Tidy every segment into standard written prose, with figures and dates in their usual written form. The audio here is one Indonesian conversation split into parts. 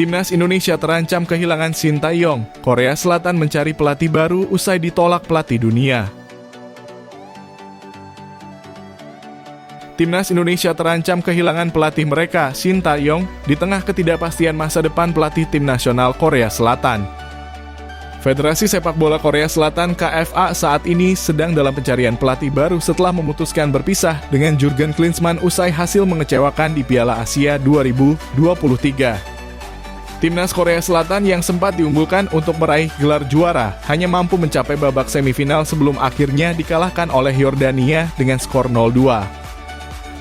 Timnas Indonesia terancam kehilangan Sintayong. Korea Selatan mencari pelatih baru usai ditolak pelatih dunia. Timnas Indonesia terancam kehilangan pelatih mereka, Sintayong, di tengah ketidakpastian masa depan pelatih tim nasional Korea Selatan. Federasi Sepak Bola Korea Selatan KFA saat ini sedang dalam pencarian pelatih baru setelah memutuskan berpisah dengan Jurgen Klinsmann usai hasil mengecewakan di Piala Asia 2023. Timnas Korea Selatan yang sempat diunggulkan untuk meraih gelar juara hanya mampu mencapai babak semifinal sebelum akhirnya dikalahkan oleh Yordania dengan skor 0-2.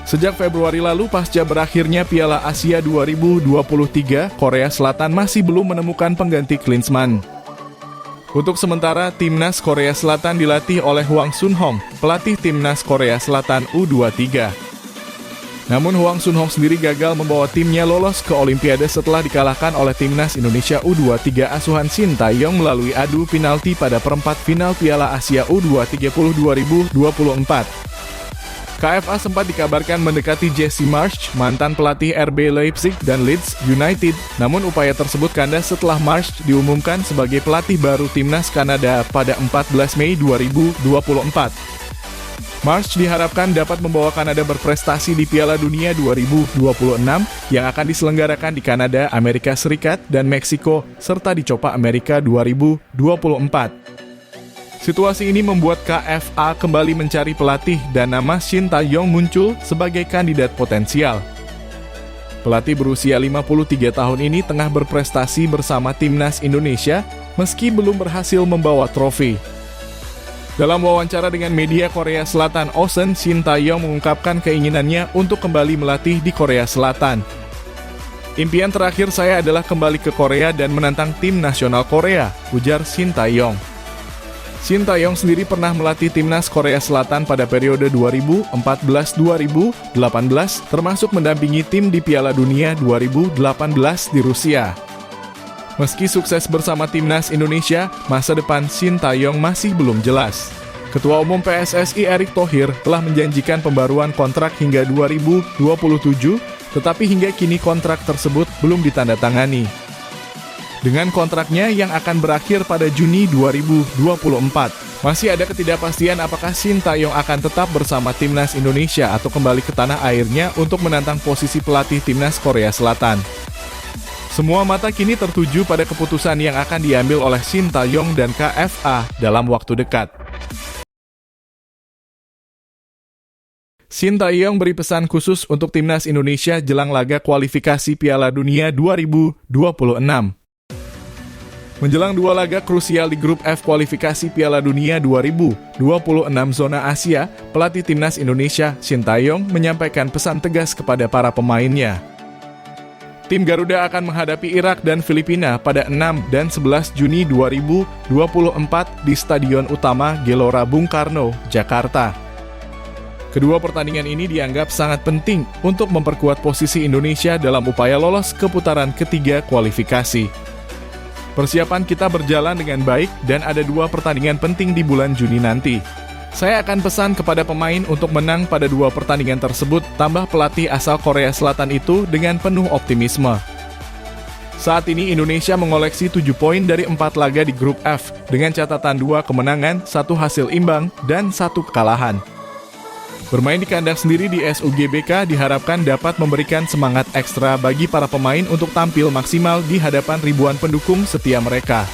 Sejak Februari lalu pasca berakhirnya Piala Asia 2023, Korea Selatan masih belum menemukan pengganti Klinsmann. Untuk sementara, Timnas Korea Selatan dilatih oleh Hwang Sun-hong, pelatih Timnas Korea Selatan U23. Namun Hwang Sun-hong sendiri gagal membawa timnya lolos ke Olimpiade setelah dikalahkan oleh Timnas Indonesia U23 asuhan Sintayong melalui adu penalti pada perempat final Piala Asia U20 2024. KFA sempat dikabarkan mendekati Jesse Marsch, mantan pelatih RB Leipzig dan Leeds United, namun upaya tersebut kandas setelah Marsch diumumkan sebagai pelatih baru Timnas Kanada pada 14 Mei 2024. Marsch diharapkan dapat membawa Kanada berprestasi di Piala Dunia 2026 yang akan diselenggarakan di Kanada, Amerika Serikat, dan Meksiko, serta di Copa Amerika 2024. Situasi ini membuat KFA kembali mencari pelatih dan nama Sintayong muncul sebagai kandidat potensial. Pelatih berusia 53 tahun ini tengah berprestasi bersama Timnas Indonesia meski belum berhasil membawa trofi. Dalam wawancara dengan media Korea Selatan Osen, Sintayong mengungkapkan keinginannya untuk kembali melatih di Korea Selatan. "Impian terakhir saya adalah kembali ke Korea dan menantang tim nasional Korea," ujar Sintayong. Sintayong sendiri pernah melatih Timnas Korea Selatan pada periode 2014-2018, termasuk mendampingi tim di Piala Dunia 2018 di Rusia. Meski sukses bersama Timnas Indonesia, masa depan Sintayong masih belum jelas. Ketua Umum PSSI Erick Thohir telah menjanjikan pembaruan kontrak hingga 2027, tetapi hingga kini kontrak tersebut belum ditandatangani. Dengan kontraknya yang akan berakhir pada Juni 2024, masih ada ketidakpastian apakah Sintayong akan tetap bersama Timnas Indonesia atau kembali ke tanah airnya untuk menantang posisi pelatih Timnas Korea Selatan. Semua mata kini tertuju pada keputusan yang akan diambil oleh Sintayong dan KFA dalam waktu dekat. Sintayong beri pesan khusus untuk Timnas Indonesia jelang laga kualifikasi Piala Dunia 2026. Menjelang dua laga krusial di grup F kualifikasi Piala Dunia 2026 zona Asia, pelatih Timnas Indonesia, Sintayong, menyampaikan pesan tegas kepada para pemainnya. Tim Garuda akan menghadapi Irak dan Filipina pada 6 dan 11 Juni 2024 di Stadion Utama Gelora Bung Karno, Jakarta. Kedua pertandingan ini dianggap sangat penting untuk memperkuat posisi Indonesia dalam upaya lolos ke putaran ketiga kualifikasi. Persiapan kita berjalan dengan baik dan ada dua pertandingan penting di bulan Juni nanti. Saya akan pesan kepada pemain untuk menang pada dua pertandingan tersebut, tambah pelatih asal Korea Selatan itu dengan penuh optimisme. Saat ini Indonesia mengoleksi 7 poin dari 4 laga di grup F, dengan catatan 2 kemenangan, 1 hasil imbang, dan 1 kekalahan. Bermain di kandang sendiri di SUGBK diharapkan dapat memberikan semangat ekstra bagi para pemain untuk tampil maksimal di hadapan ribuan pendukung setia mereka.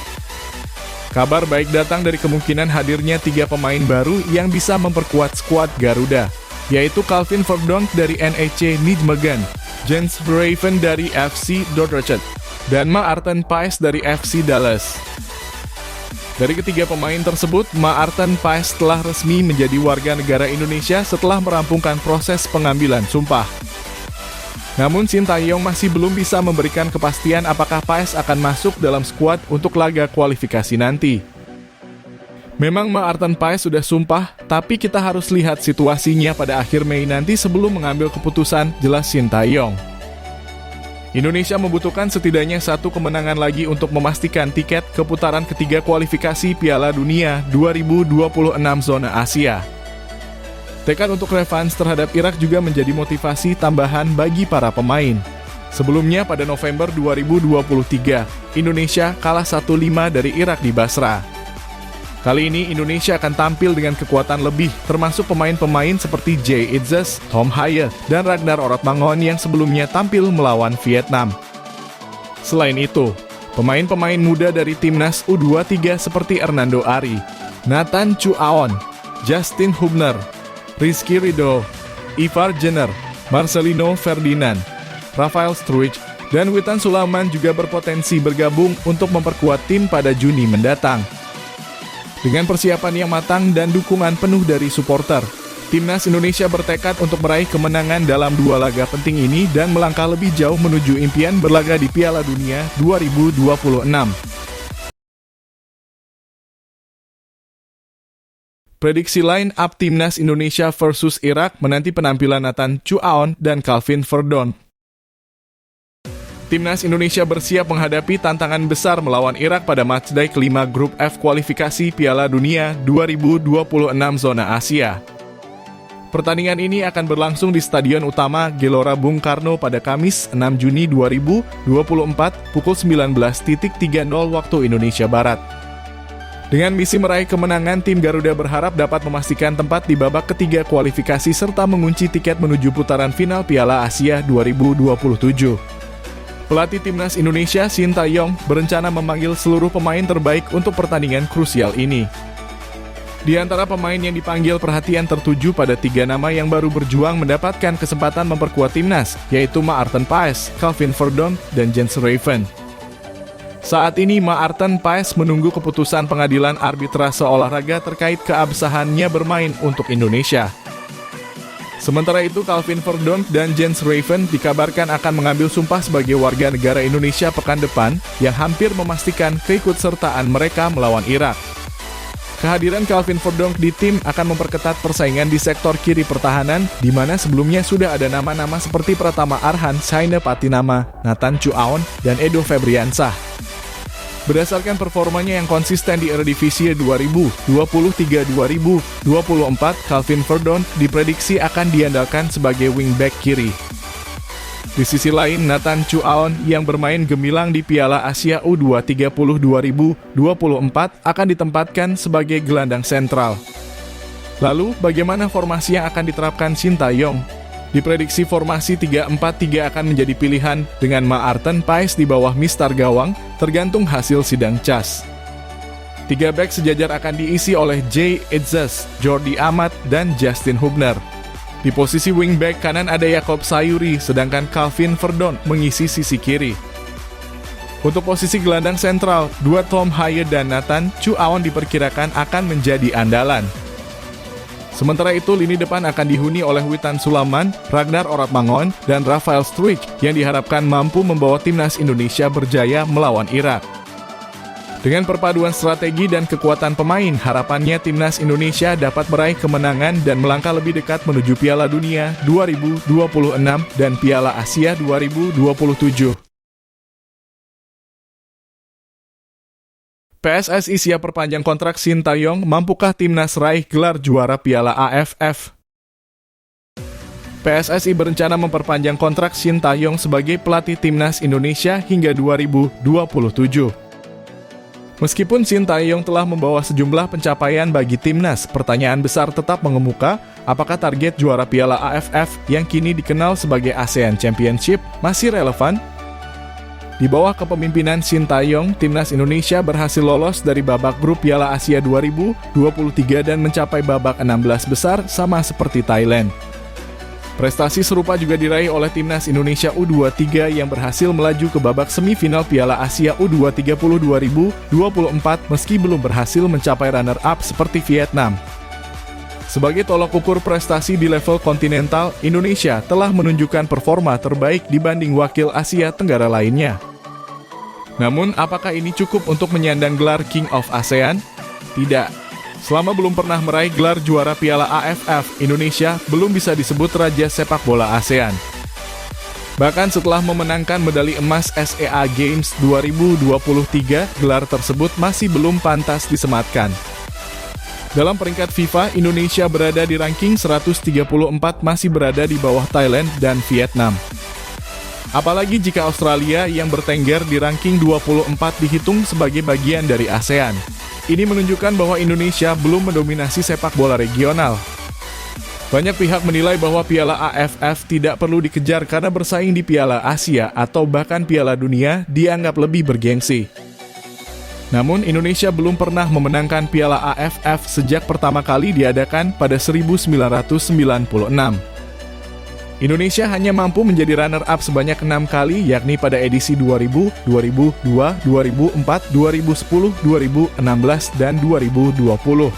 Kabar baik datang dari kemungkinan hadirnya 3 pemain baru yang bisa memperkuat skuad Garuda, yaitu Calvin Verdonk dari NEC Nijmegen, Jens Braven dari FC Dordrecht, dan Maarten Paes dari FC Dallas. Dari ketiga pemain tersebut, Maarten Paes telah resmi menjadi warga negara Indonesia setelah merampungkan proses pengambilan sumpah. Namun Sintayong masih belum bisa memberikan kepastian apakah Paes akan masuk dalam skuad untuk laga kualifikasi nanti. Memang Maarten Paes sudah sumpah, tapi kita harus lihat situasinya pada akhir Mei nanti sebelum mengambil keputusan, jelas Sintayong. Indonesia membutuhkan setidaknya 1 kemenangan lagi untuk memastikan tiket ke putaran ketiga kualifikasi Piala Dunia 2026 zona Asia. Tekad untuk revans terhadap Irak juga menjadi motivasi tambahan bagi para pemain. Sebelumnya pada November 2023, Indonesia kalah 1-5 dari Irak di Basra. Kali ini Indonesia akan tampil dengan kekuatan lebih, termasuk pemain-pemain seperti Jay Itzes, Tom Haye, dan Ragnar Orotmangon yang sebelumnya tampil melawan Vietnam. Selain itu, pemain-pemain muda dari timnas U23 seperti Hernando Ari, Nathan Chu Aon, Justin Hubner, Rizky Ridho, Ivar Jenner, Marcelino Ferdinand, Rafael Struijk, dan Witan Sulaiman juga berpotensi bergabung untuk memperkuat tim pada Juni mendatang. Dengan persiapan yang matang dan dukungan penuh dari supporter, Timnas Indonesia bertekad untuk meraih kemenangan dalam 2 laga penting ini dan melangkah lebih jauh menuju impian berlaga di Piala Dunia 2026. Prediksi line up Timnas Indonesia versus Irak menanti penampilan Nathan Chu Aon dan Calvin Verdon. Timnas Indonesia bersiap menghadapi tantangan besar melawan Irak pada matchday kelima Grup F kualifikasi Piala Dunia 2026 zona Asia. Pertandingan ini akan berlangsung di Stadion Utama Gelora Bung Karno pada Kamis 6 Juni 2024 pukul 19.30 waktu Indonesia Barat. Dengan misi meraih kemenangan, tim Garuda berharap dapat memastikan tempat di babak ketiga kualifikasi serta mengunci tiket menuju putaran final Piala Asia 2027. Pelatih Timnas Indonesia, Shin Tae-yong, berencana memanggil seluruh pemain terbaik untuk pertandingan krusial ini. Di antara pemain yang dipanggil, perhatian tertuju pada 3 nama yang baru berjuang mendapatkan kesempatan memperkuat timnas, yaitu Maarten Paes, Calvin Verdon, dan Jens Raven. Saat ini Maarten Paes menunggu keputusan pengadilan arbitrase olahraga terkait keabsahannya bermain untuk Indonesia. Sementara itu, Calvin Verdon dan Jens Raven dikabarkan akan mengambil sumpah sebagai warga negara Indonesia pekan depan yang hampir memastikan keikutsertaan mereka melawan Irak. Kehadiran Calvin Verdon di tim akan memperketat persaingan di sektor kiri pertahanan, di mana sebelumnya sudah ada nama-nama seperti Pratama Arhan, Saina Patinama, Nathan Chu Aon, dan Edo Febriansah. Berdasarkan performanya yang konsisten di Eredivisie 2023-2024, Calvin Verdon diprediksi akan diandalkan sebagai wingback kiri. Di sisi lain, Nathan Chu Aon yang bermain gemilang di Piala Asia U23 2024 akan ditempatkan sebagai gelandang sentral. Lalu, bagaimana formasi yang akan diterapkan Shin Tae-yong? Diprediksi formasi 3-4-3 akan menjadi pilihan dengan Maarten Paes di bawah mistar gawang, tergantung hasil sidang CAS. 3 bek sejajar akan diisi oleh Jay Itzes, Jordi Amat, dan Justin Hubner. Di posisi wingback kanan ada Yakob Sayuri, sedangkan Calvin Verdon mengisi sisi kiri. Untuk posisi gelandang sentral, 2 Tom Haye dan Nathan Chu Aon diperkirakan akan menjadi andalan. Sementara itu, lini depan akan dihuni oleh Witan Sulaiman, Ragnar Orotmangon, dan Rafael Struijk yang diharapkan mampu membawa timnas Indonesia berjaya melawan Irak. Dengan perpaduan strategi dan kekuatan pemain, harapannya timnas Indonesia dapat meraih kemenangan dan melangkah lebih dekat menuju Piala Dunia 2026 dan Piala Asia 2027. PSSI siap perpanjang kontrak Shin Tae-yong, mampukah timnas raih gelar juara Piala AFF? PSSI berencana memperpanjang kontrak Shin Tae-yong sebagai pelatih timnas Indonesia hingga 2027. Meskipun Shin Tae-yong telah membawa sejumlah pencapaian bagi timnas, pertanyaan besar tetap mengemuka, apakah target juara Piala AFF yang kini dikenal sebagai ASEAN Championship masih relevan? Di bawah kepemimpinan Shin Tae-yong, timnas Indonesia berhasil lolos dari babak grup Piala Asia 2023 dan mencapai babak 16 besar sama seperti Thailand. Prestasi serupa juga diraih oleh timnas Indonesia U23 yang berhasil melaju ke babak semifinal Piala Asia U23 2024 meski belum berhasil mencapai runner-up seperti Vietnam. Sebagai tolok ukur prestasi di level kontinental, Indonesia telah menunjukkan performa terbaik dibanding wakil Asia Tenggara lainnya. Namun, apakah ini cukup untuk menyandang gelar King of ASEAN? Tidak. Selama belum pernah meraih gelar juara Piala AFF, Indonesia belum bisa disebut raja sepak bola ASEAN. Bahkan setelah memenangkan medali emas SEA Games 2023, gelar tersebut masih belum pantas disematkan. Dalam peringkat FIFA, Indonesia berada di ranking 134, masih berada di bawah Thailand dan Vietnam. Apalagi jika Australia yang bertengger di ranking 24 dihitung sebagai bagian dari ASEAN. Ini menunjukkan bahwa Indonesia belum mendominasi sepak bola regional. Banyak pihak menilai bahwa Piala AFF tidak perlu dikejar karena bersaing di Piala Asia atau bahkan Piala Dunia dianggap lebih bergengsi. Namun Indonesia belum pernah memenangkan Piala AFF sejak pertama kali diadakan pada 1996. Indonesia hanya mampu menjadi runner-up sebanyak 6 kali, yakni pada edisi 2000, 2002, 2004, 2010, 2016, dan 2020.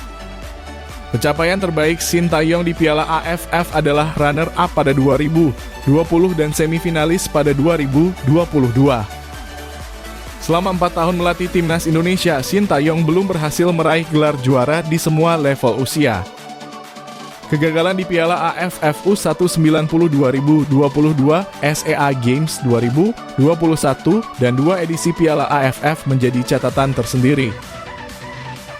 Pencapaian terbaik Sintayong di Piala AFF adalah runner-up pada 2020 dan semifinalis pada 2022. Selama 4 tahun melatih timnas Indonesia, Sintayong belum berhasil meraih gelar juara di semua level usia. Kegagalan di Piala AFF U19 2022, SEA Games 2021, dan 2 edisi Piala AFF menjadi catatan tersendiri.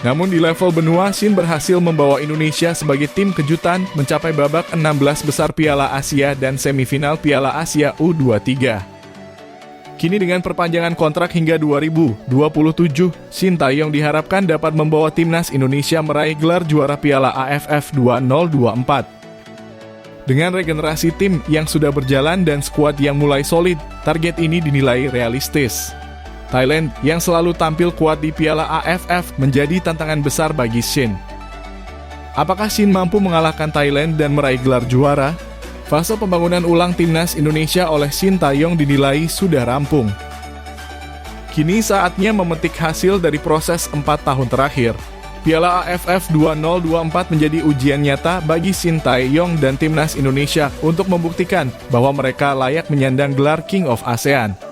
Namun di level benua, Shin berhasil membawa Indonesia sebagai tim kejutan mencapai babak 16 besar Piala Asia dan semifinal Piala Asia U23. Kini dengan perpanjangan kontrak hingga 2027, Sintayong diharapkan dapat membawa timnas Indonesia meraih gelar juara Piala AFF 2024. Dengan regenerasi tim yang sudah berjalan dan skuad yang mulai solid, target ini dinilai realistis. Thailand yang selalu tampil kuat di Piala AFF menjadi tantangan besar bagi Shin. Apakah Shin mampu mengalahkan Thailand dan meraih gelar juara? Fase pembangunan ulang timnas Indonesia oleh Sintayong dinilai sudah rampung. Kini saatnya memetik hasil dari proses 4 tahun terakhir. Piala AFF 2024 menjadi ujian nyata bagi Sintayong dan timnas Indonesia untuk membuktikan bahwa mereka layak menyandang gelar King of ASEAN.